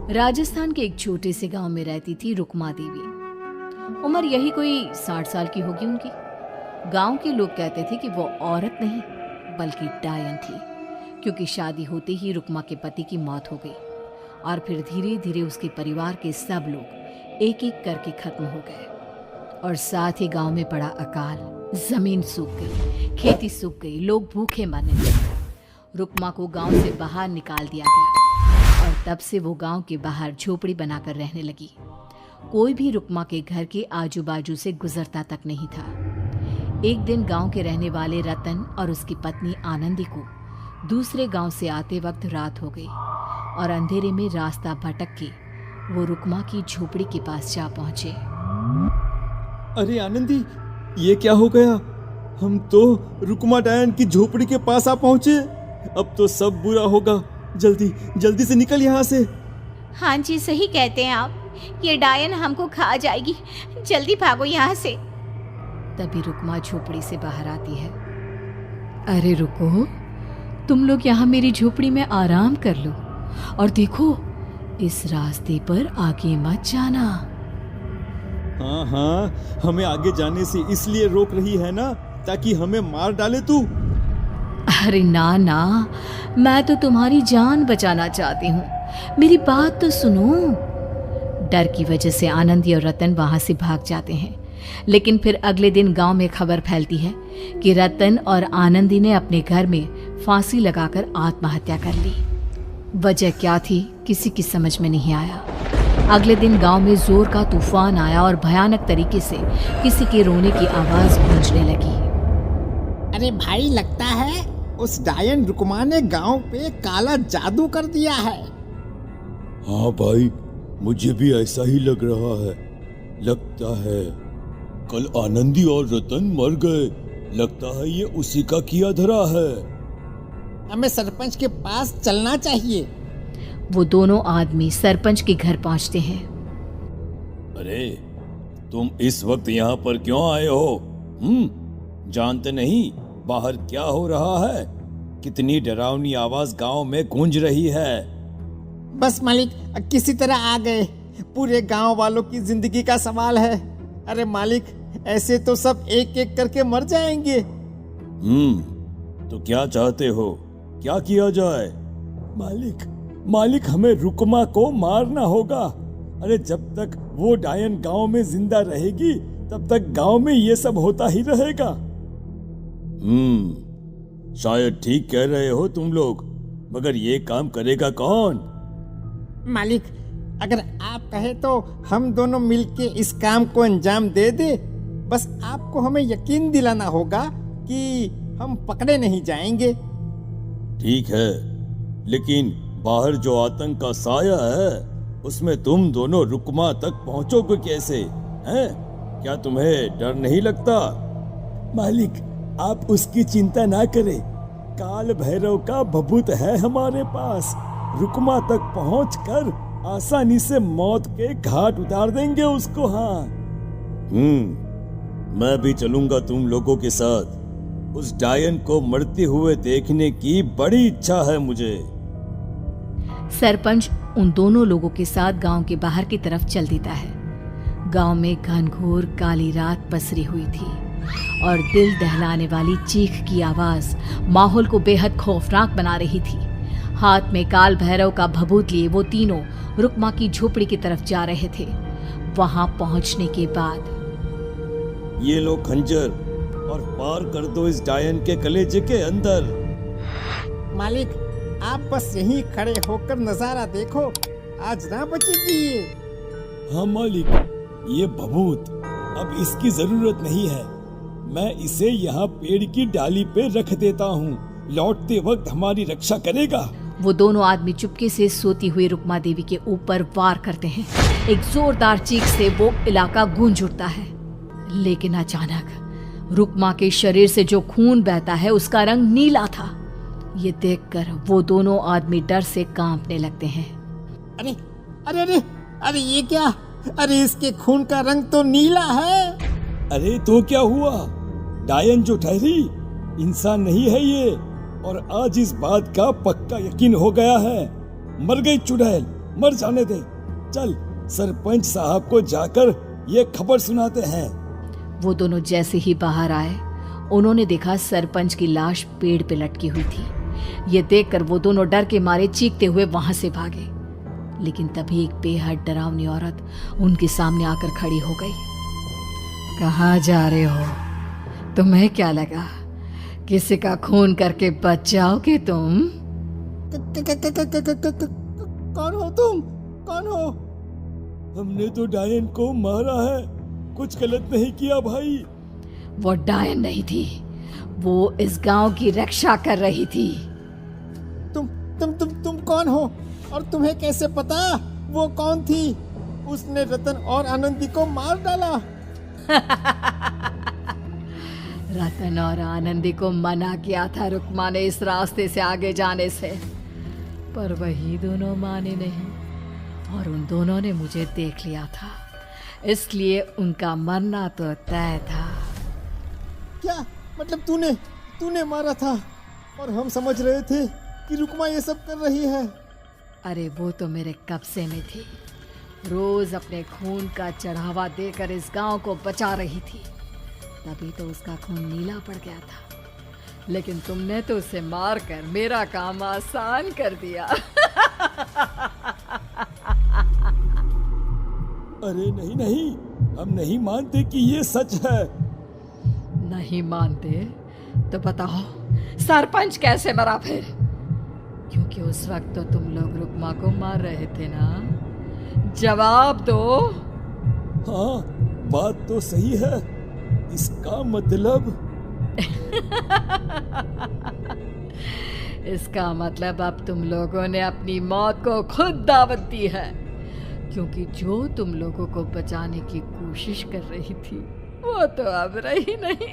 राजस्थान के एक छोटे से गांव में रहती थी रुक्मा देवी। उम्र यही कोई 60 साल की होगी उनकी। गांव के लोग कहते थे कि वो औरत नहीं बल्कि डायन थी, क्योंकि शादी होते ही रुक्मा के पति की मौत हो गई और फिर धीरे धीरे उसके परिवार के सब लोग एक एक करके खत्म हो गए और साथ ही गांव में पड़ा अकाल। जमीन सूख गई, खेती सूख गई, लोग भूखे मरने लगे। रुक्मा को गांव से बाहर निकाल दिया गया और तब से वो गांव के बाहर झोपड़ी बनाकर रहने लगी। कोई भी रुक्मा के घर के आजू बाजू से गुजरता तक नहीं था। एक दिन गांव के रहने वाले रतन और उसकी पत्नी आनंदी को दूसरे गांव से आते वक्त रात हो गई और अंधेरे में रास्ता भटक के वो रुक्मा की झोपड़ी के पास जा पहुंचे। अरे आनंदी, ये क्या हो गया? हम तो रुक्मा डायन की झोपड़ी के पास आ पहुंचे। अब तो सब बुरा होगा। जल्दी जल्दी से निकल यहाँ से। हाँ जी, सही कहते हैं आप। ये डायन हमको खा जाएगी। जल्दी भागो यहाँ से। तभी रुक्मा झोपड़ी से बाहर आती है। अरे रुको, तुम लोग यहाँ मेरी झोपड़ी में आराम कर लो और देखो, इस रास्ते पर आगे मत जाना। हाँ हाँ, हमें आगे जाने से इसलिए रोक रही है ना, ताकि हमें मार डाले तू। अरे ना ना, मैं तो तुम्हारी जान बचाना चाहती हूँ, मेरी बात तो सुनो। डर की वजह से आनंदी और रतन वहां से भाग जाते हैं, लेकिन फिर अगले दिन गांव में खबर फैलती है कि रतन और आनंदी ने अपने घर में फांसी लगाकर आत्महत्या कर ली। वजह क्या थी किसी की समझ में नहीं आया। अगले दिन गांव में जोर का तूफान आया और भयानक तरीके से किसी के रोने की आवाज गूंजने लगी। अरे भाई, लगता है उस डायन रुक्मा ने गांव पे काला जादू कर दिया है। हाँ भाई, मुझे भी ऐसा ही लग रहा है। लगता है कल आनंदी और रतन मर गए। लगता है ये उसी का किया धरा है। हमें सरपंच के पास चलना चाहिए। वो दोनों आदमी सरपंच के घर पहुंचते हैं। अरे, तुम इस वक्त यहाँ पर क्यों आए हो? जानते नहीं बाहर क्या हो रहा है? कितनी डरावनी आवाज गांव में गूंज रही है। बस मालिक, किसी तरह आ गए। पूरे गांव वालों की जिंदगी का सवाल है। अरे मालिक, ऐसे तो सब एक एक करके मर जाएंगे। तो क्या चाहते हो? क्या किया जाए? मालिक, हमें रुक्मा को मारना होगा। अरे जब तक वो डायन गांव में जिंदा रहेगी तब तक गांव में ये सब होता ही रहेगा। शायद ठीक कह रहे हो तुम लोग, मगर ये काम करेगा कौन? मालिक, अगर आप कहे तो हम दोनों मिलके इस काम को अंजाम दे दे। बस आपको हमें यकीन दिलाना होगा कि हम पकड़े नहीं जाएंगे। ठीक है, लेकिन बाहर जो आतंक का साया है उसमें तुम दोनों रुक्मा तक पहुंचोगे कैसे? हैं? क्या तुम्हें डर नहीं लगता? मालिक, आप उसकी चिंता ना करें। काल भैरव का भभूत है हमारे पास। रुक्मा तक पहुंचकर आसानी से मौत के घाट उतार देंगे उसको। हाँ, मैं भी चलूंगा तुम लोगों के साथ। उस डायन को मरते हुए देखने की बड़ी इच्छा है मुझे। सरपंच उन दोनों लोगों के साथ गांव के बाहर की तरफ चल देता है। गांव में घनघोर काली रात पसरी हुई थी और दिल दहलाने वाली चीख की आवाज माहौल को बेहद खौफनाक बना रही थी। हाथ में काल भैरव का भभूत लिए वो तीनों रुक्मा की झोपड़ी की तरफ जा रहे थे। वहां पहुंचने के बाद, ये लो खंजर और पार कर दो इस डायन के कलेजे के अंदर। मालिक, आप बस यहीं खड़े होकर नजारा देखो, आज ना बचेगी ये। हाँ मालिक, ये भभूत अब इसकी जरूरत नहीं है। मैं इसे यहाँ पेड़ की डाली पे रख देता हूँ। लौटते वक्त हमारी रक्षा करेगा। वो दोनों आदमी चुपके से सोती हुई रुक्मा देवी के ऊपर वार करते हैं। एक जोरदार चीख से वो इलाका गूंज उठता है, लेकिन अचानक रुक्मा के शरीर से जो खून बहता है उसका रंग नीला था। ये देखकर वो दोनों आदमी डर से कांपने लगते हैं। अरे अरे अरे अरे, ये क्या? अरे इसके खून का रंग तो नीला है। अरे तो क्या हुआ? डायन जो ठहरी इंसान नहीं है ये, और आज इस बात का पक्का यकीन हो गया है। मर गई चुड़ैल, मर जाने दे। चल सरपंच साहब को जाकर ये खबर सुनाते हैं। वो दोनों जैसे ही बाहर आए, उन्होंने देखा सरपंच की लाश पेड़ पे लटकी हुई थी। ये देखकर वो दोनों डर के मारे चीखते हुए वहां से भागे, लेकिन तभी एक बेहद डरावनी औरत उनके सामने आकर खड़ी हो गई। कहाँ जा रहे हो? तुम्हें क्या लगा किसी का खून करके बच जाओगे तुम? कौन हो तुम? कौन हो? हमने तो डायन को मारा है, कुछ गलत नहीं किया भाई। वो डायन नहीं थी, वो इस गांव की रक्षा कर रही थी। तुम कौन हो और तुम्हें कैसे पता वो कौन थी? उसने रतन और आनंदी को मार डाला। रतन और आनंदी को मना किया था रुक्मा ने इस रास्ते से आगे जाने से, पर वही दोनों माने नहीं और उन दोनों ने मुझे देख लिया था, इसलिए उनका मरना तो तय था। क्या मतलब तूने मारा था और हम समझ रहे थे कि रुक्मा ये सब कर रही है? अरे वो तो मेरे कब्जे में थी, रोज अपने खून का चढ़ावा देकर इस गांव को बचा रही थी, तभी तो उसका खून नीला पड़ गया था। लेकिन तुमने तो उसे मारकर मेरा काम आसान कर दिया। अरे नहीं नहीं, हम नहीं मानते कि ये सच है। नहीं मानते तो बताओ सरपंच कैसे मरा फिर? क्योंकि उस वक्त तो तुम लोग रुक्मा को मार रहे थे ना, जवाब दो। हाँ बात तो सही है, इसका मतलब इसका मतलब अब तुम लोगों ने अपनी मौत को खुद दावत दी है, क्योंकि जो तुम लोगों को बचाने की कोशिश कर रही थी वो तो अब रही नहीं।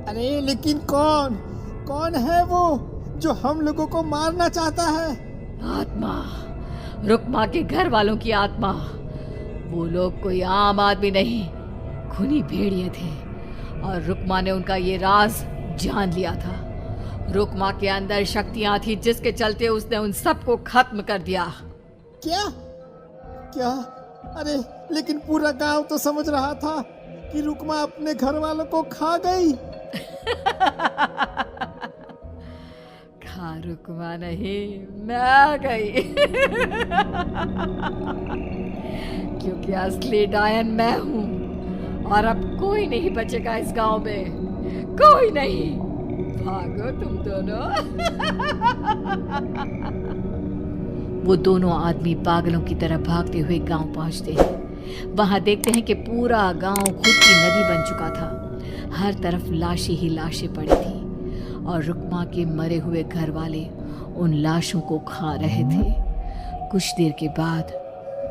अरे लेकिन कौन है वो जो हम लोगों को मारना चाहता है? आत्मा, रुक्मा के घर वालों की आत्मा। वो लोग कोई आम आदमी नहीं, खूनी भेड़िए थे और रुक्मा ने उनका ये राज जान लिया था। रुक्मा के अंदर शक्तियां थी जिसके चलते उसने उन सबको खत्म कर दिया। क्या? अरे लेकिन पूरा गांव तो समझ रहा था कि रुक्मा अपने घर वालों को खा गई। खा रुक्मा नहीं, मैं आ गई। क्योंकि असली डायन मैं हूँ और अब कोई नहीं बचेगा इस गांव में, कोई नहीं। भागो तुम दोनों। वो दोनों आदमी पागलों की तरह भागते हुए गांव पहुंचते हैं। वहां देखते हैं कि पूरा गांव खुद की नदी बन चुका था। हर तरफ लाशें ही लाशें पड़ी थी और रुक्मा के मरे हुए घर वाले उन लाशों को खा रहे थे। कुछ देर के बाद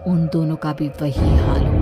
उन दोनों का भी वही हाल हुआ।